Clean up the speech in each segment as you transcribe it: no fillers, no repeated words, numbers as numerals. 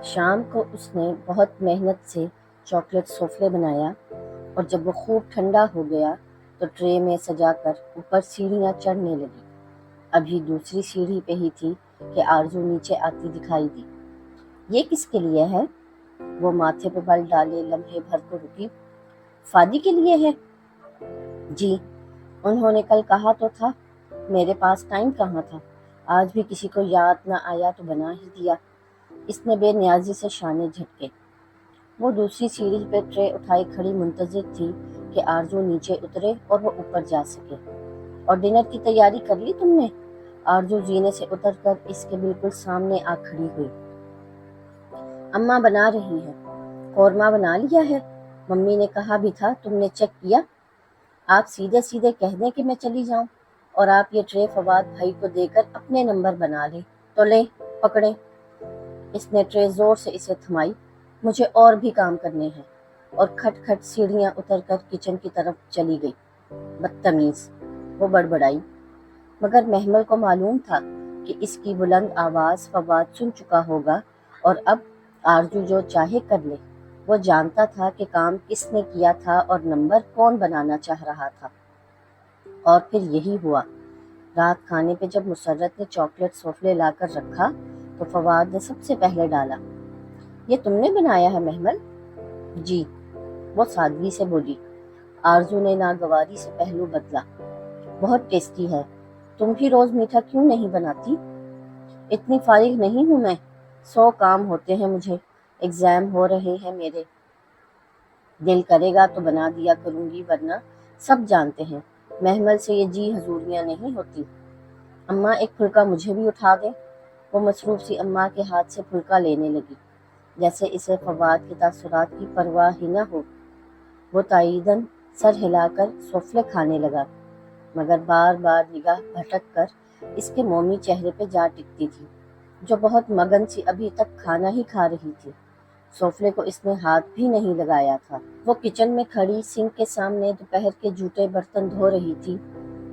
شام کو اس نے بہت محنت سے چاکلیٹ سوفلے بنایا اور جب وہ خوب ٹھنڈا ہو گیا تو ٹرے میں سجا کر اوپر سیڑھیاں چڑھنے لگی۔ ابھی دوسری سیڑھی پہ ہی تھی کہ آرزو نیچے آتی دکھائی دی۔ یہ کس کے لیے ہے؟ وہ ماتھے پہ بل ڈالے لمحے بھر کو رکی۔ فادی کے لیے ہے؟ جی، انہوں نے کل کہا تو تھا۔ میرے پاس ٹائم کہاں تھا، آج بھی کسی کو یاد نہ آیا تو بنا ہی دیا۔ اس نے بے نیازی سے شانے جھٹکے۔ وہ دوسری سیڑھی پہ ٹرے اٹھائے کھڑی منتظر تھی کہ آرزو نیچے اترے اور وہ اوپر جا سکے۔ اور ڈنر کی تیاری کر لی تم نے؟ آرزو زینے سے اتر کر اس کے بالکل سامنے آ کھڑی ہوئی۔ اماں بنا رہی ہیں۔ قورمہ بنا لیا ہے؟ ممی نے کہا بھی تھا، تم نے چیک کیا؟ آپ سیدھے سیدھے کہہ دیں کہ میں چلی جاؤں اور آپ یہ ٹرے فواد بھائی کو دے کر اپنے نمبر بنا لیں تو لیں، پکڑیں۔ اس نے ٹرے زور سے اسے تھمائی۔ مجھے اور بھی کام کرنے ہیں، اور کھٹ کھٹ سیڑھیاں اتر کر کچن کی طرف چلی گئی۔ بدتمیز، وہ بڑبڑائی، مگر محمل کو معلوم تھا کہ اس کی بلند آواز فواد سن چکا ہوگا اور اب آرزو جو چاہے کر لے۔ وہ جانتا تھا کہ کام کس نے کیا تھا اور نمبر کون بنانا چاہ رہا تھا۔ اور پھر یہی ہوا۔ رات کھانے پہ جب مسرت نے چاکلیٹ سوفلے لا کر رکھا تو فواد نے سب سے پہلے ڈالا۔ یہ تم نے بنایا ہے محمل؟ جی، وہ سادگی سے بولی۔ آرزو نے ناگواری سے پہلو بدلا۔ بہت ٹیسٹی ہے، تم بھی روز میٹھا کیوں نہیں بناتی؟ اتنی فارغ نہیں ہوں میں، 100 کام ہوتے ہیں مجھے، ایگزام ہو رہے ہیں میرے۔ دل کرے گا تو بنا دیا کروں گی، ورنہ سب جانتے ہیں محمل سے یہ جی حضوریاں نہیں ہوتی۔ اماں ایک پھلکا مجھے بھی اٹھا دیں۔ وہ مصروف سی اماں کے ہاتھ سے پھلکا لینے لگی، جیسے اسے فواد کے تاثرات کی پرواہ ہی نہ ہو۔ وہ تائیداً سر ہلا کر سوفلے کھانے لگا، مگر بار بار نگاہ بھٹک کر اس کے مومی چہرے پہ جا ٹکتی تھی، جو بہت مگن سی ابھی تک کھانا ہی کھا رہی تھی۔ سوفلے کو اس نے ہاتھ بھی نہیں لگایا تھا۔ وہ کچن میں کھڑی سنک کے سامنے دوپہر کے جھوٹے برتن دھو رہی تھی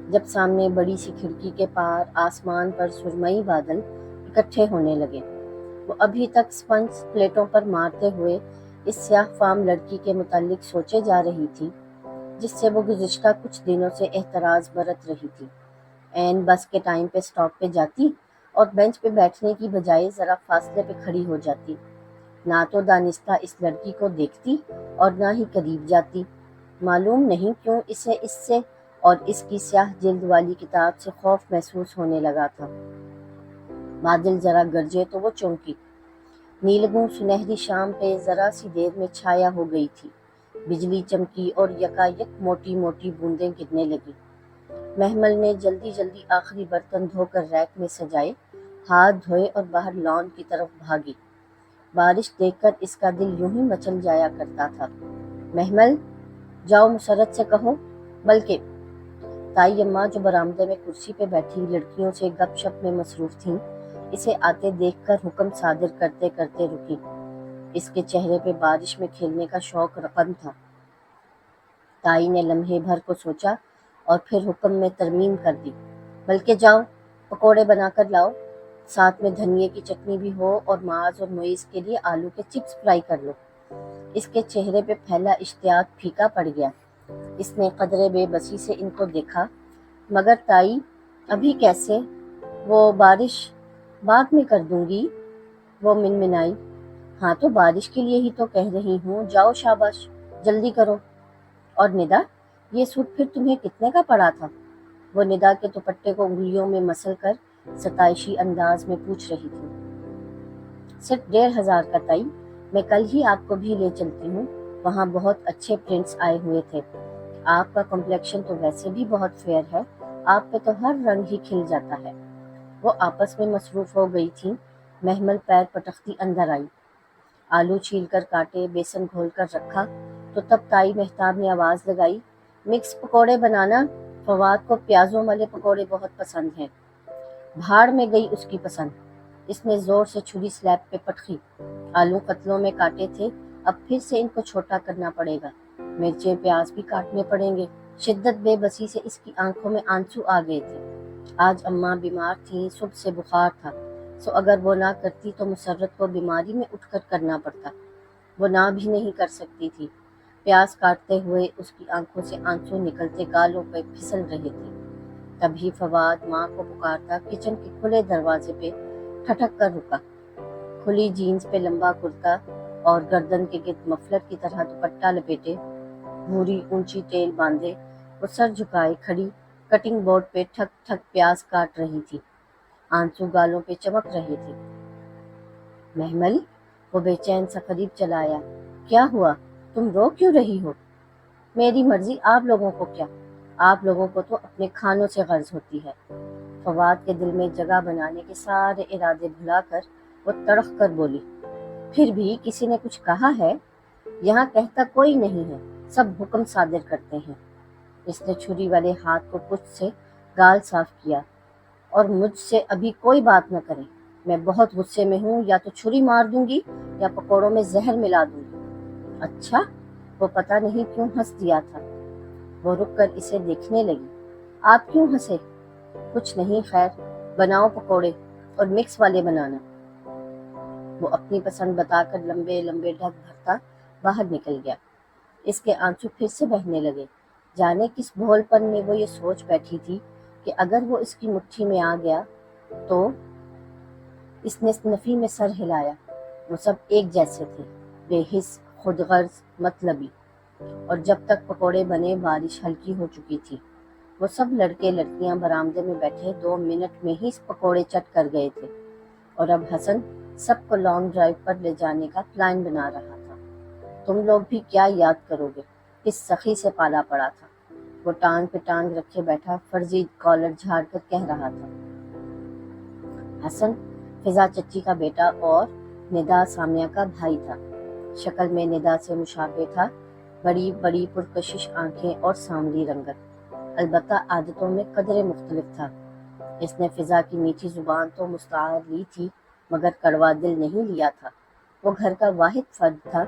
جب سامنے بڑی سی کھڑکی کے پار آسمان پر سرمئی بادل اکٹھے ہونے لگے۔ وہ ابھی تک سپنج پلیٹوں پر مارتے ہوئے اس سیاہ فام لڑکی کے متعلق سوچے جا رہی تھی جس سے وہ گزشتہ کچھ دنوں سے احتراز برت رہی تھی۔ عین بس کے ٹائم پہ سٹاپ پہ جاتی اور بینچ پہ بیٹھنے کی بجائے ذرا فاصلے پہ کھڑی ہو جاتی، نہ تو دانستہ اس لڑکی کو دیکھتی اور نہ ہی قریب جاتی۔ معلوم نہیں کیوں اسے اس سے اور اس کی سیاہ جلد والی کتاب سے خوف محسوس ہونے لگا تھا۔ بادل ذرا گرجے تو وہ چونکی۔ نیلگوں سنہری شام پہ ذرا سی دیر میں چھایا ہو گئی تھی، بجلی چمکی اور یکایک موٹی موٹی بوندیں گرنے لگی۔ محمل نے جلدی جلدی آخری برتن دھو کر ریک میں سجائے، ہاتھ دھوئے اور باہر لان کی طرف بھاگی۔ بارش دیکھ کر اس کا دل یوں ہی مچل جایا کرتا تھا۔ محمل، جاؤ مسرت سے کہو، بلکہ تائی اماں جو برآمدے میں کرسی پہ بیٹھی لڑکیوں سے گپ شپ میں مصروف تھیں، اسے آتے دیکھ کر حکم صادر کرتے کرتے رکی۔ اس کے چہرے پہ بارش میں کھیلنے کا شوق رقم تھا۔ تائی نے لمحے بھر کو سوچا اور پھر حکم میں ترمیم کر دی، بلکہ جاؤ پکوڑے بنا کر لاؤ، ساتھ میں دھنیے کی چٹنی بھی ہو اور معاذ اور معیز کے لیے آلو کے چپس فرائی کر لو۔ اس کے چہرے پہ پھیلا اشتیاق پھیکا پڑ گیا۔ اس نے قدرے بے بسی سے ان کو دیکھا، مگر تائی ابھی کیسے؟ وہ بارش بعد میں کر دوں گی، وہ منمنائی۔ ہاں تو بارش کے لیے ہی تو کہہ رہی ہوں، جاؤ شاباش، جلدی کرو۔ اور ندا، یہ سوٹ پھر تمہیں کتنے کا پڑا تھا؟ وہ ندا کے دوپٹے کو انگلیوں میں مسل کر ستائشی انداز میں پوچھ رہی تھی۔ صرف 1500 کا تائی، میں کل ہی آپ کو بھی لے چلتی ہوں، وہاں بہت اچھے پرنٹس آئے ہوئے تھے۔ آپ کا کمپلیکشن تو ویسے بھی بہت فیئر ہے، آپ پہ تو ہر رنگ ہی کھل جاتا ہے۔ وہ آپس میں مصروف ہو گئی تھیں۔ محمل پیر پٹکتی اندر آئی۔ آلو چھیل کر کاٹے، بیسن گھول کر رکھا تو تب تائی مہتاب نے آواز لگائی، مکس پکوڑے بنانا، فواد کو پیازوں والے پکوڑے بہت پسند ہیں۔ بھاڑ میں گئی اس کی پسند۔ اس نے زور سے چھری سلیب پہ پٹکی۔ آلو قتلوں میں کاٹے تھے، اب پھر سے ان کو چھوٹا کرنا پڑے گا، مرچیں پیاز بھی کاٹنے پڑیں گے۔ شدت بے بسی سے اس کی آنکھوں میں آنسو آ گئے تھے۔ آج اماں بیمار تھیں، صبح سے بخار تھا، اگر وہ نہ کرتی تو مسرت کو بیماری میں اٹھ کر کرنا پڑتا۔ وہ نہ بھی نہیں کر سکتی تھی۔ پیاز کاٹتے ہوئے اس کی آنکھوں سے آنسو نکلتے گالوں پہ پھسل رہے تھے۔ تبھی فواد ماں کو پکارتا کچن کے کھلے دروازے پہ ٹھٹک کر رکا۔ کھلی جینز پہ لمبا کرتا اور گردن کے گرد مفلر کی طرح دوپٹہ لپیٹے، بھوری اونچی ٹیل باندھے، وہ سر جھکائے کھڑی کٹنگ بورڈ پہ ٹھک ٹھک پیاز کاٹ رہی تھی۔ آنسو گالوں پہ چمک رہے تھے۔ محمل، وہ بے چین سا قریب چلایا۔ کیا ہوا؟ تم رو کیوں رہی ہو؟ میری مرضی، آپ لوگوں کو کیا؟ آپ لوگوں کو تو اپنے کھانوں سے غرض ہوتی ہے۔ فواد کے دل میں جگہ بنانے کے سارے ارادے بھلا کر وہ تڑخ کر بولی۔ پھر بھی کسی نے کچھ کہا ہے؟ یہاں کہتا کوئی نہیں ہے، سب حکم صادر کرتے ہیں۔ اس نے چھری والے ہاتھ کو پشت سے گال صاف کیا۔ اور مجھ سے ابھی کوئی بات نہ کریں، میں بہت غصے میں ہوں، یا تو چھری مار دوں گی یا پکوڑوں میں زہر ملا دوں گی۔ اچھا، وہ پتہ نہیں کیوں ہنس دیا تھا۔ وہ رک کر اسے دیکھنے لگی۔ آپ کیوں ہنسے؟ کچھ نہیں، خیر، بناؤ پکوڑے، اور مکس والے بنانا۔ وہ اپنی پسند بتا کر لمبے لمبے ڈھک بھرتا باہر نکل گیا۔ اس کے آنسو پھر سے بہنے لگے۔ جانے کس بھول پن میں وہ یہ سوچ بیٹھی تھی کہ اگر وہ اس کی مٹھی میں آ گیا تو۔ اس نے نفی میں سر ہلایا۔ وہ سب ایک جیسے تھے، بے حس، خود غرض، مطلبی۔ اور جب تک پکوڑے بنے بارش ہلکی ہو چکی تھی۔ وہ سب لڑکے لڑکیاں برآمدے میں بیٹھے 2 منٹ میں ہی پکوڑے چٹ کر گئے تھے، اور اب حسن سب کو لانگ ڈرائیو پر لے جانے کا پلان بنا رہا تھا۔ تم لوگ بھی کیا یاد کرو گے، کس سخی سے پالا پڑا تھا۔ وہ ٹانگ پہ ٹانگ رکھے بیٹھا فرضی کالر جھاڑ کر کہہ رہا تھا۔ حسن فضا چچی کا بیٹا اور ندا سامیہ کا بھائی تھا۔ شکل میں ندا سے مشابہ تھا، بڑی بڑی پرکشش آنکھیں اور سانولی رنگت، البتہ عادتوں میں قدرے مختلف تھا۔ اس نے فضا کی میٹھی زبان تو مستعار لی تھی، مگر کڑوا دل نہیں لیا تھا۔ وہ گھر کا واحد فرد تھا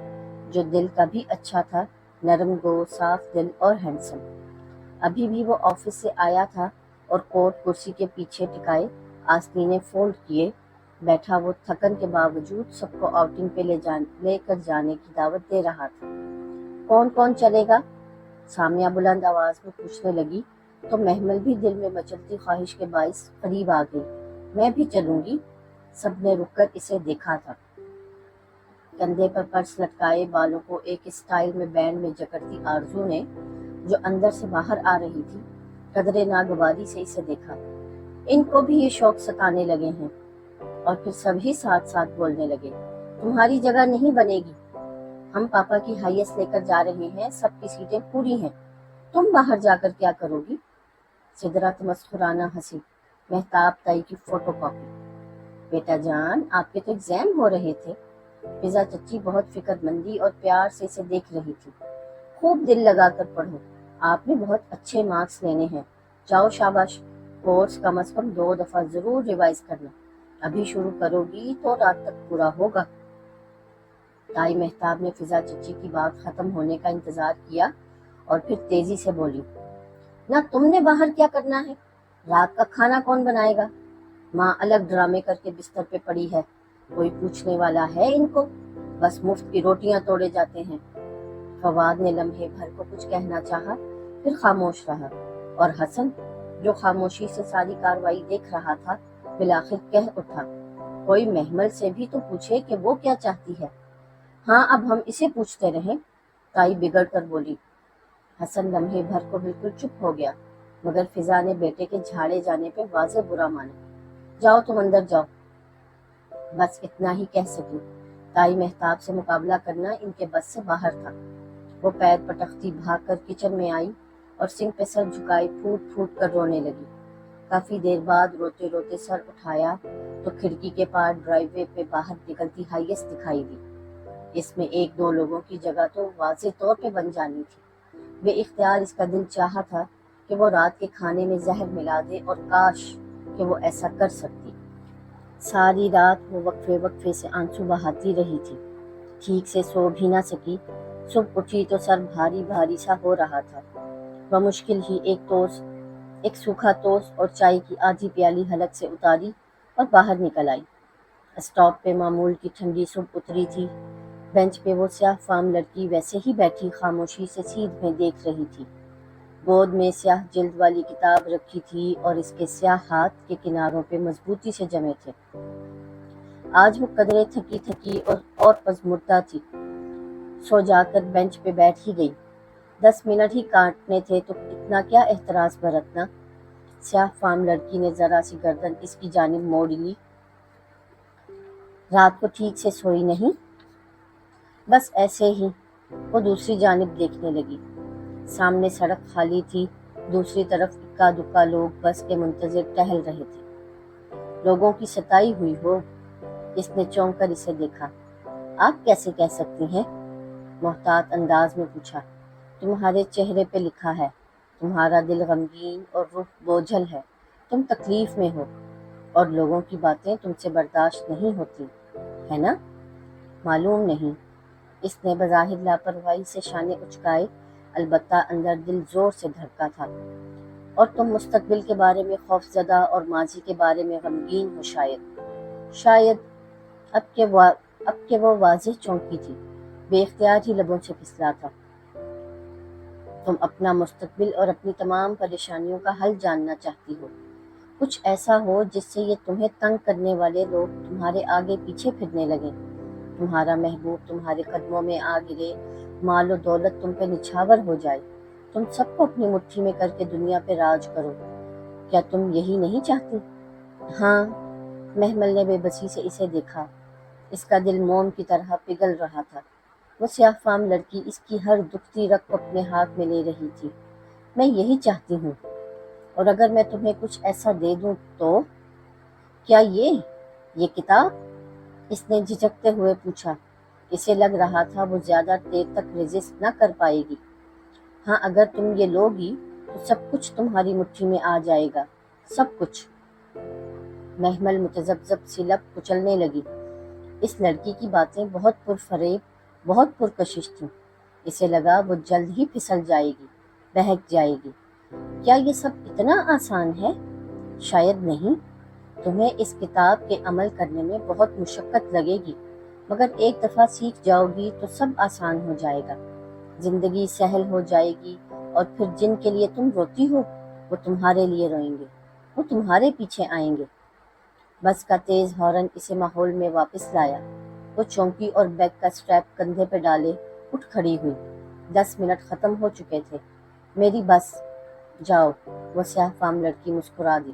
جو دل کا بھی اچھا تھا، نرم گو، صاف دل اور ہینڈسم۔ ابھی بھی وہ آفس سے آیا تھا اور کوٹ کرسی کے پیچھے ٹکائے، آستینے فولڈ کیے بیٹھا وہ تھکن کے باوجود سب کو آؤٹنگ پہ لے کر جانے کی دعوت دے رہا تھا۔ کون کون چلے گا؟ سامیہ بلند آواز میں پوچھنے لگی تو محمل بھی دل میں مچلتی خواہش کے باعث قریب آ گئی۔ میں بھی چلوں گی۔ سب نے رک کر اسے دیکھا تھا۔ کندھے پر پرس لٹکائے بالوں کو ایک اسٹائل میں بینڈ میں جکڑتی آرزو نے، جو اندر سے باہر آ رہی تھی، قدرے ناگواری سے اسے دیکھا۔ ان کو بھی یہ شوق ستانے لگے ہیں۔ اور پھر سبھی ساتھ ساتھ بولنے لگے، تمہاری جگہ نہیں بنے گی، ہم پاپا کی ہائیس لے کر جا رہے ہیں، سب کی سیٹیں پوری ہیں، تم باہر جا کر کیا کرو گی؟ سدرا تمسخرانہ ہنسی۔ مہتاب تائی کی فوٹو کاپی۔ بیٹا جان، آپ کے تو ایگزام ہو رہے تھے۔ فضا چچی بہت فکر مندی اور پیار سے اسے دیکھ رہی تھی۔ خوب دل لگا کر پڑھو، آپ نے بہت اچھے مارکس لینے ہیں، جاؤ شاباش، کورس کم از کم 2 دفعہ ضرور ریوائز کرنا، ابھی شروع کرو گی تو رات تک پورا ہوگا۔ تائی مہتاب نے فضا چچی کی بات ختم ہونے کا انتظار کیا اور پھر تیزی سے بولی، نہ تم نے باہر کیا کرنا ہے، رات کا کھانا کون بنائے گا؟ ماں الگ ڈرامے کر کے بستر پہ پڑی ہے، کوئی پوچھنے والا ہے ان کو؟ بس مفت کی روٹیاں توڑے جاتے ہیں۔ فواد نے لمحے بھر کو کچھ کہنا چاہا، پھر خاموش رہا، اور حسن جو خاموشی سے ساری کاروائی دیکھ رہا تھا بالآخر کہہ اٹھا، کوئی محمل سے بھی تو پوچھے کہ وہ کیا چاہتی ہے۔ ہاں، اب ہم اسے پوچھتے رہیں، تائی بگڑ کر بولی۔ حسن لمحے بھر کو بالکل چپ ہو گیا، مگر فضا نے بیٹے کے جھاڑے جانے پہ واضح برا مانا۔ جاؤ تم اندر جاؤ۔ بس اتنا ہی کہہ سکی۔ تائی مہتاب سے مقابلہ کرنا ان کے بس سے باہر تھا۔ وہ پیر پٹکتی بھاگ کر کچن میں آئی اور سنک پہ سر جھکائے پھوٹ پھوٹ کر رونے لگی۔ کافی دیر بعد روتے روتے سر اٹھایا تو کھڑکی کے پار ڈرائیو وے پہ باہر نکلتی ہائیس دکھائی دی۔ اس میں 1-2 لوگوں کی جگہ تو واضح طور پہ بن جانی تھی۔ بے اختیار اس کا دل چاہا تھا کہ وہ رات کے کھانے میں زہر ملا دے، اور کاش کہ وہ ایسا کر سکتی۔ ساری رات وہ وقفے وقفے سے آنسو بہاتی رہی تھی، ٹھیک سے سو بھی نہ سکی۔ صبح اٹھی تو سر بھاری بھاری سا ہو رہا تھا۔ وہ مشکل ہی ایک سوکھا توست اور چائے کی آدھی پیالی حلق سے اتاری اور باہر نکل آئی۔ اسٹاپ پہ معمول کی ٹھنڈی صبح اتری تھی۔ بینچ پہ وہ سیاہ فام لڑکی ویسے ہی بیٹھی خاموشی سے سیدھ میں دیکھ رہی تھی۔ گود میں سیاہ جلد والی کتاب رکھی تھی اور اس کے سیاہ ہاتھ کے کناروں پہ مضبوطی سے جمے تھے۔ آج وہ قدرے تھکی تھکی اور پزمردہ تھی۔ سو جا کر بینچ پہ بیٹھ ہی گئی۔ 10 منٹ ہی کاٹنے تھے تو اتنا کیا احتراز برتنا۔ سیاہ فام لڑکی نے ذرا سی گردن اس کی جانب موڑ لی۔ رات کو ٹھیک سے سوئی نہیں؟ بس ایسے ہی۔ وہ دوسری جانب دیکھنے لگی۔ سامنے سڑک خالی تھی، دوسری طرف اکا دکا لوگ بس کے منتظر ٹہل رہے تھے۔ لوگوں کی ستائی ہوئی ہو؟ اس نے چونک کر اسے دیکھا۔ آپ کیسے کہہ سکتی ہیں؟ محتاط انداز میں پوچھا۔ تمہارے چہرے پہ لکھا ہے، تمہارا دل غمگین اور روح بوجھل ہے، تم تکلیف میں ہو اور لوگوں کی باتیں تم سے برداشت نہیں ہوتی، ہے نا؟ معلوم نہیں۔ اس نے بظاہر لاپرواہی سے شانے اچکائے، البتہ اندر دل زور سے دھڑکا تھا۔ اور تم مستقبل کے بارے میں خوف زدہ اور ماضی کے بارے میں غمگین ہو شاید۔ اب کہ وہ واضح چونکی تھی، بے اختیار ہی لبوں سے پھسلا تھا۔ تم اپنا مستقبل اور اپنی تمام پریشانیوں کا حل جاننا چاہتی ہو، کچھ ایسا ہو جس سے یہ تمہیں تنگ کرنے والے لوگ تمہارے آگے پیچھے پھرنے لگیں، تمہارا محبوب تمہارے قدموں میں آ گرے، مال و دولت تم پہ نچھاور ہو جائے، تم سب کو اپنی مٹھی میں کر کے دنیا پہ راج کرو۔ کیا تم یہی نہیں چاہتی؟ ہاں۔ محمل نے بے بسی سے اسے دیکھا۔ اس کا دل موم کی طرح پگھل رہا تھا۔ وہ سیاہ فام لڑکی اس کی ہر دکھتی رگ کو اپنے ہاتھ میں لے رہی تھی۔ میں یہی چاہتی ہوں، اور اگر میں تمہیں کچھ ایسا دے دوں تو؟ کیا یہ کتاب؟ اس نے جھجکتے ہوئے پوچھا۔ اسے لگ رہا تھا وہ زیادہ دیر تک ریزسٹ نہ کر پائے گی۔ ہاں، اگر تم یہ لوگی تو سب کچھ تمہاری مٹھی میں آ جائے گا، سب کچھ۔ محمل متذبذب سی لب کچلنے لگی۔ اس لڑکی کی باتیں بہت پرفریب، بہت پرکشش تھیں۔ اسے لگا وہ جلد ہی پھسل جائے گی، بہک جائے گی۔ کیا یہ سب اتنا آسان ہے؟ شاید نہیں۔ تمہیں اس کتاب کے عمل کرنے میں بہت مشقت لگے گی، مگر ایک دفعہ سیکھ جاؤ گی تو سب آسان ہو جائے گا، زندگی سہل ہو جائے گی، اور پھر جن کے لیے تم روتی ہو وہ تمہارے لیے روئیں گے، وہ تمہارے پیچھے آئیں گے۔ بس کا تیز ہارن اسے ماحول میں واپس لایا۔ وہ چونکی اور بیگ کا سٹریپ کندھے پہ ڈالے اٹھ کھڑی ہوئی۔ 10 منٹ ختم ہو چکے تھے۔ میری بس، جاؤ۔ وہ سیاہ فام لڑکی مسکرا دی۔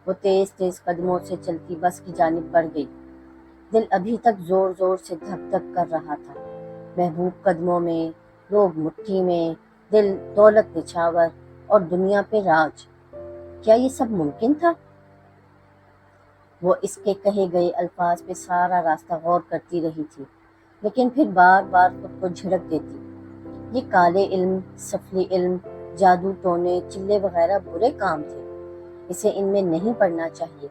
وہ تیز تیز قدموں سے چلتی بس کی جانب بڑھ گئی۔ دل ابھی تک زور زور سے دھک دھک کر رہا تھا۔ محبوب قدموں میں، لوگ مٹھی میں، دل دولت نچھاور اور دنیا پہ راج۔ کیا یہ سب ممکن تھا؟ وہ اس کے کہے گئے الفاظ پہ سارا راستہ غور کرتی رہی تھی، لیکن پھر بار بار خود کو جھڑک دیتی۔ یہ کالے علم، سفلی علم، جادو ٹونے، چلے وغیرہ برے کام تھے۔ اسے ان میں نہیں پڑنا چاہیے،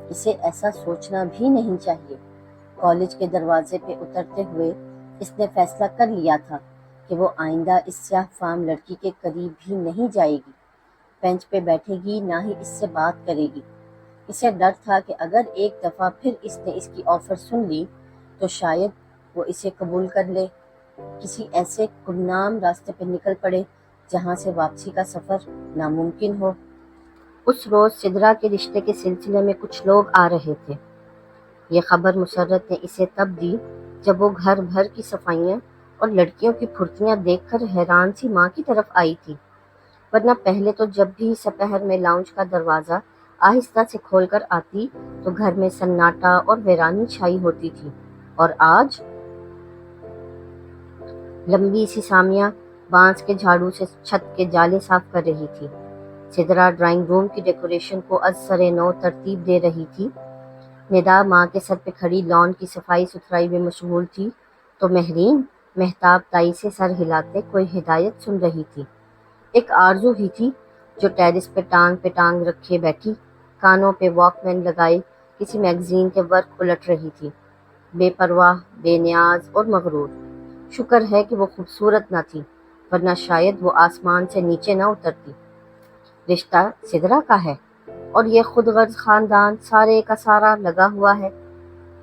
اسے ایسا سوچنا بھی نہیں چاہیے۔ کالج کے دروازے پہ اترتے ہوئے اس نے فیصلہ کر لیا تھا کہ وہ آئندہ اس سیاہ فام لڑکی کے قریب بھی نہیں جائے گی، بینچ پہ بیٹھے گی، نہ ہی اس سے بات کرے گی۔ اسے ڈر تھا کہ اگر ایک دفعہ پھر اس نے اس کی آفر سن لی تو شاید وہ اسے قبول کر لے، کسی ایسے گمنام راستے پہ نکل پڑے جہاں سے واپسی کا سفر ناممکن ہو۔ اس روز سدرا کے رشتے کے سلسلے میں کچھ لوگ آ رہے تھے۔ یہ خبر مسرت نے اسے تب دی جب وہ گھر بھر کی صفائیاں اور لڑکیوں کی پھرتیاں دیکھ کر حیران سی ماں کی طرف آئی تھی، ورنہ پہلے تو جب بھی سپہر میں لاؤنج کا دروازہ آہستہ سے کھول کر آتی تو گھر میں سناٹا اور ویرانی چھائی ہوتی تھی، اور آج لمبی سی سامیہ بانس کے جھاڑو سے چھت کے جالے صاف کر رہی تھی۔ سدرا ڈرائنگ روم کی ڈیکوریشن کو از سر نو ترتیب دے رہی تھی۔ ندا ماں کے سر پہ کھڑی لان کی صفائی ستھرائی میں مشغول تھی تو مہرین مہتاب تائی سے سر ہلاتے کوئی ہدایت سن رہی تھی۔ ایک آرزو ہی تھی جو ٹیرس پہ ٹانگ رکھے بیٹھی، کانوں پہ واک مین لگائے کسی میگزین کے ورق الٹ رہی تھی، بے پرواہ، بے نیاز اور مغرور۔ شکر ہے کہ وہ خوبصورت نہ تھی، ورنہ شاید وہ آسمان سے نیچے نہ اترتی۔ رشتہ سدرا کا ہے اور یہ خود غرض خاندان سارے کا سارا لگا ہوا ہے۔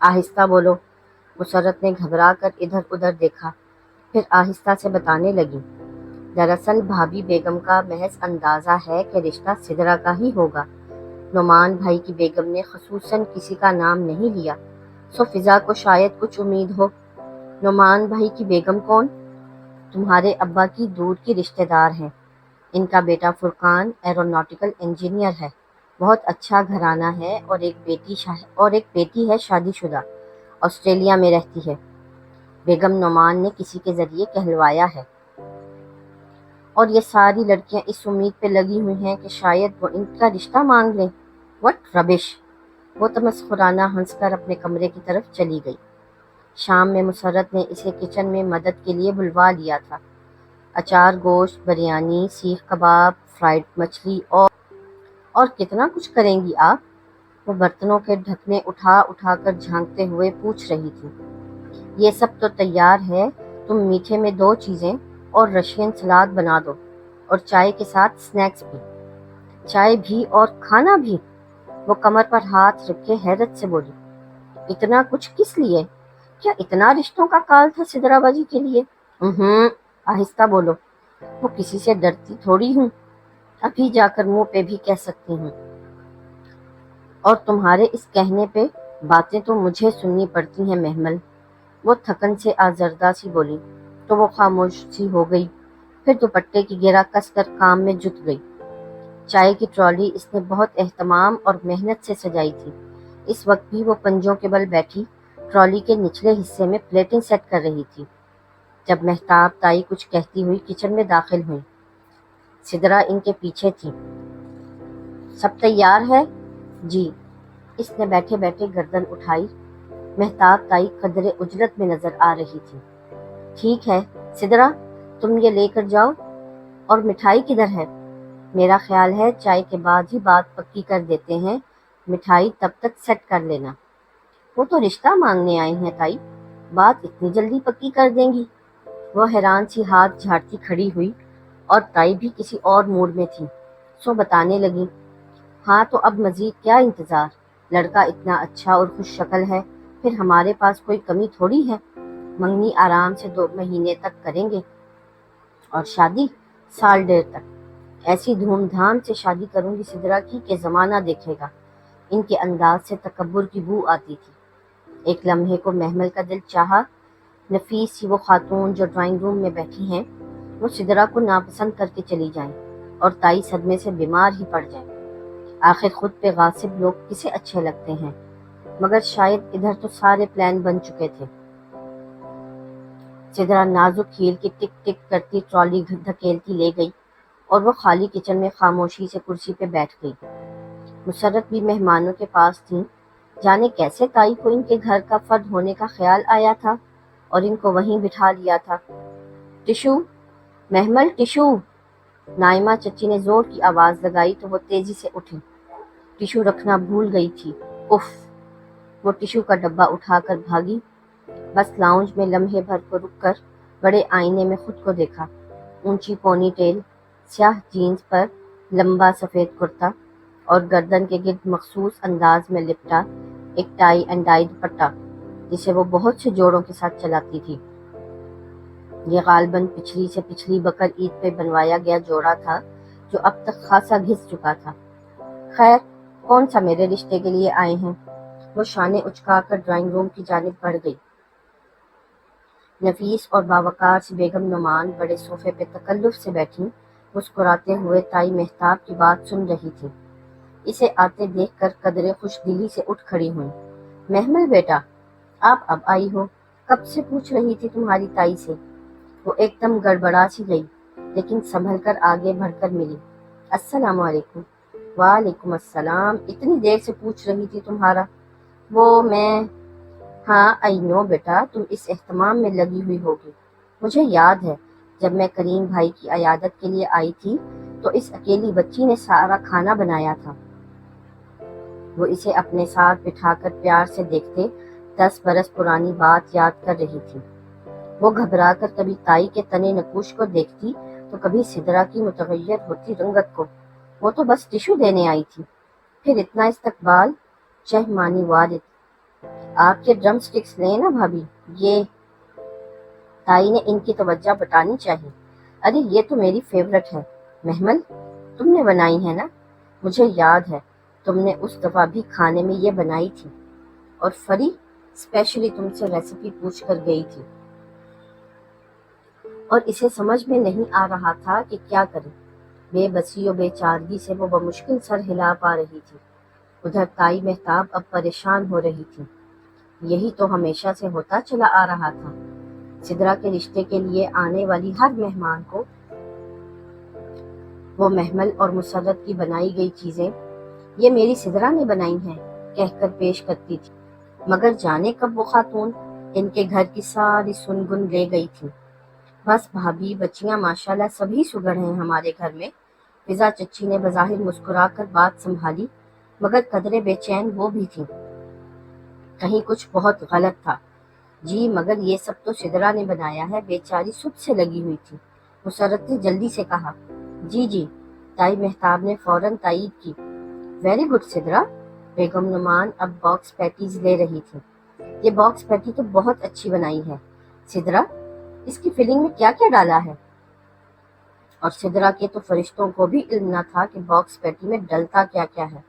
آہستہ بولو۔ مسرت نے گھبرا کر ادھر ادھر دیکھا، پھر آہستہ سے بتانے لگی، دراصل بھابھی بیگم کا محض اندازہ ہے کہ رشتہ سدرا کا ہی ہوگا۔ نعمان بھائی کی بیگم نے خصوصاً کسی کا نام نہیں لیا، سو فضا کو شاید کچھ امید ہو۔ نعمان بھائی کی بیگم کون؟ تمہارے ابا کی دور کی رشتہ دار ہیں۔ ان کا بیٹا فرقان ایروناٹیکل انجینئر ہے، بہت اچھا گھرانہ ہے، اور ایک بیٹی ہے شادی شدہ، آسٹریلیا میں رہتی ہے۔ بیگم نعمان نے کسی کے ذریعے کہلوایا ہے، اور یہ ساری لڑکیاں اس امید پہ لگی ہوئی ہیں کہ شاید وہ ان کا رشتہ مانگ لیں۔ وٹ ربش! وہ تمسخرانہ ہنس کر اپنے کمرے کی طرف چلی گئی۔ شام میں مسرت نے اسے کچن میں مدد کے لیے بلوا لیا تھا۔ اچار گوشت، بریانی، سیخ کباب، فرائیڈ مچھلی اور کتنا کچھ کریں گی آپ؟ وہ برتنوں کے ڈھکنے اٹھا اٹھا کر جھانکتے ہوئے پوچھ رہی تھی۔ یہ سب تو تیار ہے، تم میٹھے میں 2 چیزیں اور رشین سلاد بنا دو، اور چائے کے ساتھ سنیکس بھی۔ چائے بھی اور کھانا بھی؟ وہ کمر پر ہاتھ رکھ کے حیرت سے بولی، اتنا کچھ کس لیے؟ کیا اتنا رشتوں کا کال تھا سدرا باجی کے لیے؟ آہستہ بولو، وہ کسی سے ڈرتی تھوڑی ہوں، ابھی جا کر منہ پہ بھی کہہ سکتی ہوں، اور تمہارے اس کہنے پہ باتیں تو مجھے سننی پڑتی ہیں محمل۔ وہ تھکن سے آزردہ سی بولی تو وہ خاموش سی ہو گئی، پھر دوپٹے کی گرہ کس کر کام میں جٹ گئی۔ چائے کی ٹرالی اس نے بہت اہتمام اور محنت سے سجائی تھی۔ اس وقت بھی وہ پنجوں کے بل بیٹھی ٹرالی کے نچلے حصے میں پلیٹیں سیٹ کر رہی تھی، جب مہتاب تائی کچھ کہتی ہوئی کچن میں داخل ہوئی۔ سدرا ان کے پیچھے تھی۔ سب تیار ہے؟ جی۔ اس نے بیٹھے بیٹھے گردن اٹھائی۔ مہتاب تائی قدرے اجلت میں نظر آ رہی تھی۔ ٹھیک ہے سدرا، تم یہ لے کر جاؤ، اور مٹھائی کدھر ہے؟ میرا خیال ہے چائے کے بعد ہی بات پکی کر دیتے ہیں، مٹھائی تب تک سیٹ کر لینا۔ وہ تو رشتہ مانگنے آئی ہیں تائی، بات اتنی جلدی پکی کر دیں گی؟ وہ حیران سی ہاتھ جھاڑتی کھڑی ہوئی، اور تائی بھی کسی اور موڈ میں تھی، سو بتانے لگی، ہاں تو اب مزید کیا انتظار؟ لڑکا اتنا اچھا اور خوش شکل ہے، پھر ہمارے پاس کوئی کمی تھوڑی ہے۔ منگنی آرام سے 2 مہینے تک کریں گے، اور شادی 1.5 سال تک۔ ایسی دھوم دھام سے شادی کروں گی سدرا کی کہ زمانہ دیکھے گا۔ ان کے انداز سے تکبر کی بو آتی تھی۔ ایک لمحے کو محمل کا دل چاہا نفیس سی وہ خاتون جو ڈرائنگ روم میں بیٹھی ہیں، وہ سدرا کو ناپسند کر کے چلی جائیں، اور تائی صدمے سے بیمار ہی پڑ جائیں۔ آخر خود پہ غاصب لوگ کسے اچھے لگتے ہیں؟ مگر شاید ادھر تو سارے پلان بن چکے تھے۔ سدرا نازک ہیل کی ٹک ٹک کرتی ٹرالی دھکیلتی لے گئی، اور وہ خالی کچن میں خاموشی سے کرسی پہ بیٹھ گئی۔ مسرت بھی مہمانوں کے پاس تھیں، جانے کیسے تائی کو ان کے گھر کا فرد ہونے کا خیال آیا تھا، اور ان کو وہیں بٹھا لیا تھا۔ ٹشو، محمل ٹشو! نائمہ چچی نے زور کی آواز لگائی تو وہ تیزی سے اٹھی۔ ٹشو رکھنا بھول گئی تھی۔ اف! وہ ٹشو کا ڈبہ اٹھا کر بھاگی۔ بس لاؤنج میں لمحے بھر کو رک کر بڑے آئینے میں خود کو دیکھا۔ اونچی پونی ٹیل، سیاہ جینز پر لمبا سفید کرتا، اور گردن کے گرد مخصوص انداز میں لپٹا ایک ٹائی اینڈ ڈائی دوپٹہ، جسے وہ بہت سے جوڑوں کے ساتھ چلاتی تھی۔ یہ غالباً پچھلی سے پچھلی بقر عید پہ بنوایا گیا جوڑا تھا، جو اب تک خاصا گھس چکا تھا۔ خیر، کون سا میرے رشتے کے لیے آئے ہیں؟ وہ شانے اچکا کر ڈرائنگ روم کی جانب بڑھ گئی۔ نفیس اور باوقار سی بیگم نعمان بڑے صوفے پہ تکلف سے بیٹھی مسکراتے ہوئے تائی مہتاب کی بات سن رہی تھی۔ اسے آتے دیکھ کر قدرے خوش دلی سے اٹھ کھڑی ہوئی۔ محمل بیٹا، آپ اب آئی ہو، کب سے پوچھ رہی تھی تمہاری تائی سے۔ وہ ایک دم گڑبڑا سی گئی، لیکن سنبھل کر آگے بڑھ کر ملی۔ السلام علیکم۔ وعلیکم السلام، اتنی دیر سے پوچھ رہی تھی تمہارا۔ ہاں آئی نو بیٹا، تم اس اہتمام میں لگی ہوئی ہوگی۔ مجھے یاد ہے جب میں کریم بھائی کی عیادت کے لیے آئی تھی تو اس اکیلی بچی نے سارا کھانا بنایا تھا۔ وہ اسے اپنے ساتھ بٹھا کر پیار سے دیکھتے 10 برس پرانی بات یاد کر رہی تھی۔ وہ گھبرا کر کبھی تائی کے تنے نکوش کو دیکھتی تو کبھی سدرا کی متغیر ہوتی رنگت کو۔ وہ تو بس ٹشو دینے آئی تھی، پھر اتنا استقبال! چہمانی والد، آپ کے ڈرم سٹکس لیں نا بھابھی، یہ تائی نے ان کی توجہ بٹانی چاہیے۔ ارے یہ تو میری فیورٹ ہے، محمل تم نے بنائی ہے نا؟ مجھے یاد ہے تم نے اس دفعہ بھی کھانے میں یہ بنائی تھی، اور فری اسپیشلی تم سے ریسیپی پوچھ کر گئی تھی، اور اسے سمجھ میں نہیں آ رہا تھا کہ کیا کرے۔ بے بسی و بے چارگی سے وہ بمشکل سر ہلا پا رہی تھی۔ ادھر تائی مہتاب اب پریشان ہو رہی تھی۔ یہی تو ہمیشہ سے ہوتا چلا آ رہا تھا، سدرا کے رشتے کے لیے آنے والی ہر مہمان کو وہ محمل اور مسرت کی بنائی گئی چیزیں یہ میری سدرا نے بنائی ہیں کہہ کر پیش کرتی تھی، مگر جانے کب وہ خاتون ان کے گھر کی ساری سنگن لے گئی تھی۔ بس بھابھی بچیاں ماشاءاللہ سبھی سگڑ ہیں ہمارے گھر میں، فضا چچی نے بظاہر مسکرا کر بات سنبھالی، مگر قدرے بے چین وہ بھی تھی، کہیں کچھ بہت غلط تھا۔ جی مگر یہ سب تو سدرا نے بنایا ہے، بیچاری صبح سے لگی ہوئی تھی، مسرت نے جلدی سے کہا۔ جی جی، تائی مہتاب نے فوراً تائید کی۔ Very good Sidra. بیگم نعمان اب باکس پیٹیز لے رہی تھی۔ یہ باکس پیٹی تو بہت اچھی بنائی ہے سدرا، اس کی فلنگ میں کیا کیا ڈالا ہے؟ اور سدرا کے تو فرشتوں کو بھی علم نہ تھا کہ باکس پیٹی میں ڈلتا کیا کیا ہے۔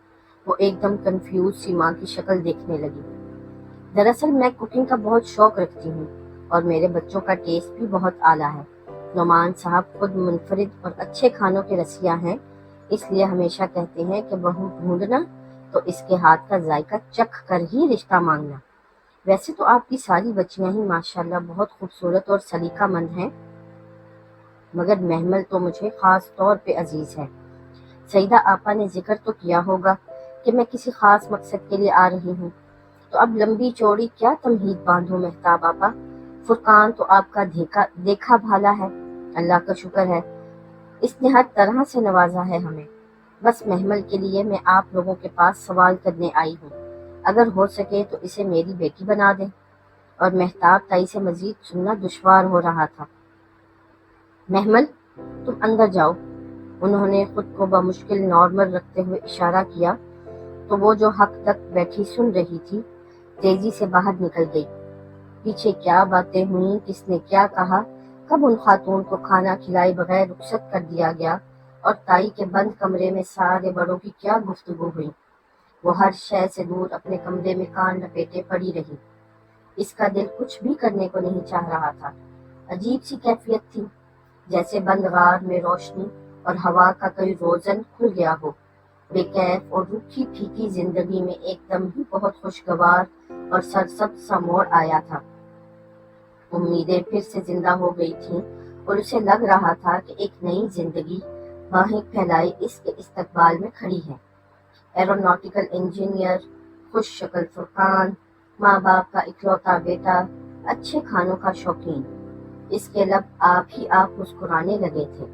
وہ ایک دم کنفیوز سی ماں کی شکل دیکھنے لگی۔ دراصل میں کوکنگ کا بہت شوق رکھتی ہوں، اور میرے بچوں کا ٹیسٹ بھی بہت اعلیٰ ہے۔ نعمان صاحب خود منفرد اور اچھے کھانوں کے رسیا ہیں، اس لیے ہمیشہ کہتے ہیں کہ بہو ڈھونڈنا تو اس کے ہاتھ کا ذائقہ چکھ کر ہی رشتہ مانگنا۔ ویسے تو آپ کی ساری بچیاں ہی ماشاءاللہ بہت خوبصورت اور سلیقہ مند ہیں، مگر محمل تو مجھے خاص طور پہ عزیز ہے۔ سیدہ آپا نے ذکر تو کیا ہوگا کہ میں کسی خاص مقصد کے لیے آ رہی ہوں، تو اب لمبی چوڑی کیا تمہید باندھوں محتاب آپا۔ فرقان تو آپ کا دیکھا بھالا ہے، اللہ کا شکر ہے، اس نے ہر طرح سے نوازا ہے ہمیں۔ بس محمل کے لیے میں آپ لوگوں کے پاس سوال کرنے آئی ہوں، اگر ہو سکے تو اسے میری بیٹی بنا دیں۔ اور محتاب تائی سے مزید سننا دشوار ہو رہا تھا۔ محمل تم اندر جاؤ، انہوں نے خود کو بمشکل نارمل رکھتے ہوئے اشارہ کیا، تو وہ جو حق تک بیٹھی سن رہی تھی تیزی سے باہر نکل گئی۔ پیچھے کیا باتیں ہوئیں، کس نے کیا کہا، کب ان خاتون کو کھانا کھلائے بغیر رخصت کر دیا گیا، اور تائی کے بند کمرے میں سارے بڑوں کی کیا گفتگو ہوئی، وہ ہر شے سے دور اپنے کمرے میں کان لپیٹے پڑی رہی۔ اس کا دل کچھ بھی کرنے کو نہیں چاہ رہا تھا۔ عجیب سی کیفیت تھی، جیسے بند غار میں روشنی اور ہوا کا کوئی روزن کھل گیا ہو۔ بے کیف اور روکھی پھیکی زندگی میں ایک دم ہی بہت خوشگوار اور سرسبز سا موڑ آیا تھا۔ امیدیں پھر سے زندہ ہو گئی تھیں، اور اسے لگ رہا تھا کہ ایک نئی زندگی باہیں پھیلائے اس کے استقبال میں کھڑی ہے۔ ایروناٹیکل انجینئر، خوش شکل فرقان، ماں باپ کا اکلوتا بیٹا، اچھے کھانوں کا شوقین، اس کے لب آپ ہی آپ مسکرانے لگے تھے۔